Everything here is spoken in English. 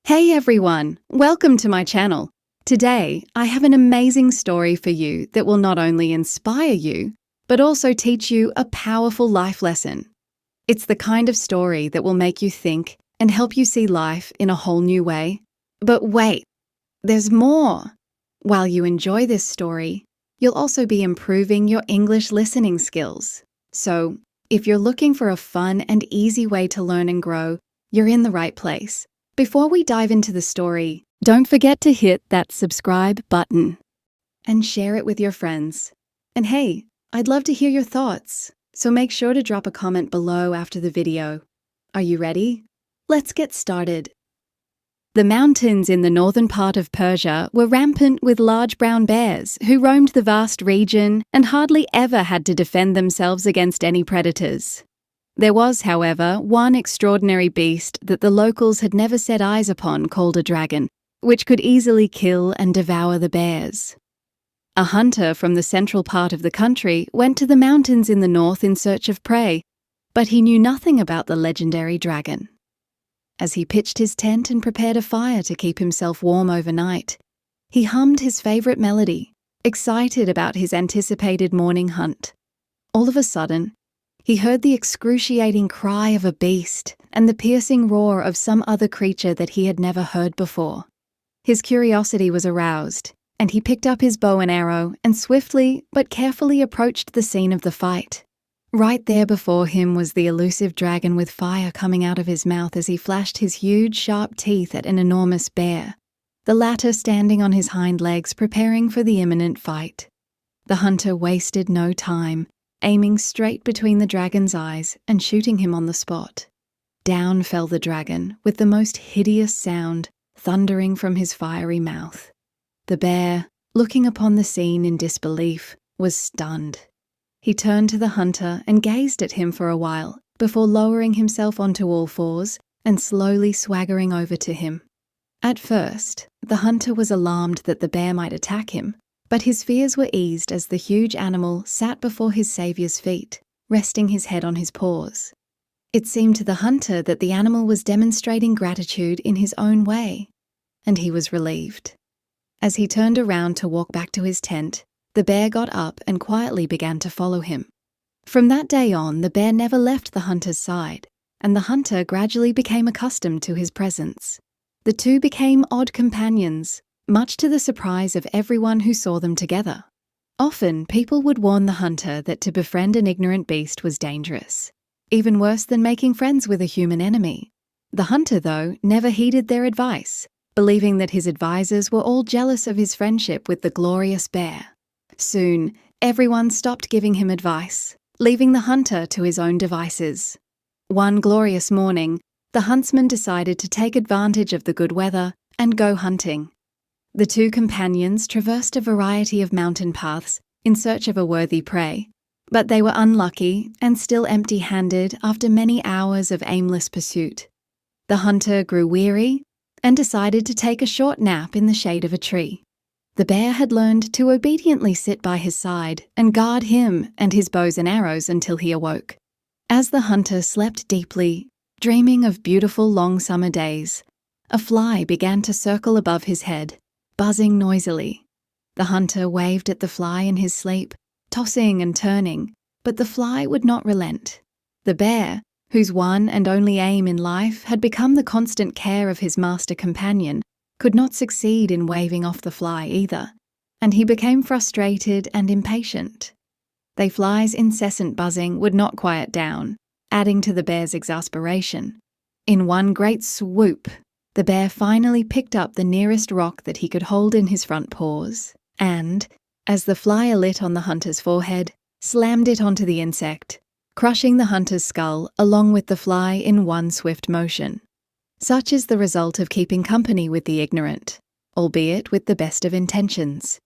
Hey everyone, welcome to my channel. Today, I have an amazing story for you that will not only inspire you, but also teach you a powerful life lesson. It's the kind of story that will make you think and help you see life in a whole new way. But wait, there's more. While you enjoy this story, you'll also be improving your English listening skills. So, if you're looking for a fun and easy way to learn and grow, you're in the right place. Before we dive into the story, don't forget to hit that subscribe button and share it with your friends. And hey, I'd love to hear your thoughts, so make sure to drop a comment below after the video. Are you ready? Let's get started. The mountains in the northern part of Persia were rampant with large brown bears who roamed the vast region and hardly ever had to defend themselves against any predators. There was, however, one extraordinary beast that the locals had never set eyes upon called a dragon, which could easily kill and devour the bears. A hunter from the central part of the country went to the mountains in the north in search of prey, but he knew nothing about the legendary dragon. As he pitched his tent and prepared a fire to keep himself warm overnight, he hummed his favorite melody, excited about his anticipated morning hunt. All of a sudden, he heard the excruciating cry of a beast and the piercing roar of some other creature that he had never heard before. His curiosity was aroused, and he picked up his bow and arrow and swiftly but carefully approached the scene of the fight. Right there before him was the elusive dragon with fire coming out of his mouth as he flashed his huge, sharp teeth at an enormous bear, the latter standing on his hind legs preparing for the imminent fight. The hunter wasted no time, aiming straight between the dragon's eyes and shooting him on the spot. Down fell the dragon, with the most hideous sound thundering from his fiery mouth. The bear, looking upon the scene in disbelief, was stunned. He turned to the hunter and gazed at him for a while before lowering himself onto all fours and slowly swaggering over to him. At first, the hunter was alarmed that the bear might attack him, but his fears were eased as the huge animal sat before his saviour's feet, resting his head on his paws. It seemed to the hunter that the animal was demonstrating gratitude in his own way, and he was relieved. As he turned around to walk back to his tent, the bear got up and quietly began to follow him. From that day on, the bear never left the hunter's side, and the hunter gradually became accustomed to his presence. The two became odd companions, much to the surprise of everyone who saw them together. Often, people would warn the hunter that to befriend an ignorant beast was dangerous, even worse than making friends with a human enemy. The hunter, though, never heeded their advice, believing that his advisors were all jealous of his friendship with the glorious bear. Soon, everyone stopped giving him advice, leaving the hunter to his own devices. One glorious morning, the huntsman decided to take advantage of the good weather and go hunting. The two companions traversed a variety of mountain paths in search of a worthy prey, but they were unlucky and still empty-handed after many hours of aimless pursuit. The hunter grew weary and decided to take a short nap in the shade of a tree. The bear had learned to obediently sit by his side and guard him and his bows and arrows until he awoke. As the hunter slept deeply, dreaming of beautiful long summer days, a fly began to circle above his head, buzzing noisily. The hunter waved at the fly in his sleep, tossing and turning, but the fly would not relent. The bear, whose one and only aim in life had become the constant care of his master companion, could not succeed in waving off the fly either, and he became frustrated and impatient. The fly's incessant buzzing would not quiet down, adding to the bear's exasperation. In one great swoop, the bear finally picked up the nearest rock that he could hold in his front paws, and, as the fly alit on the hunter's forehead, slammed it onto the insect, crushing the hunter's skull along with the fly in one swift motion. Such is the result of keeping company with the ignorant, albeit with the best of intentions.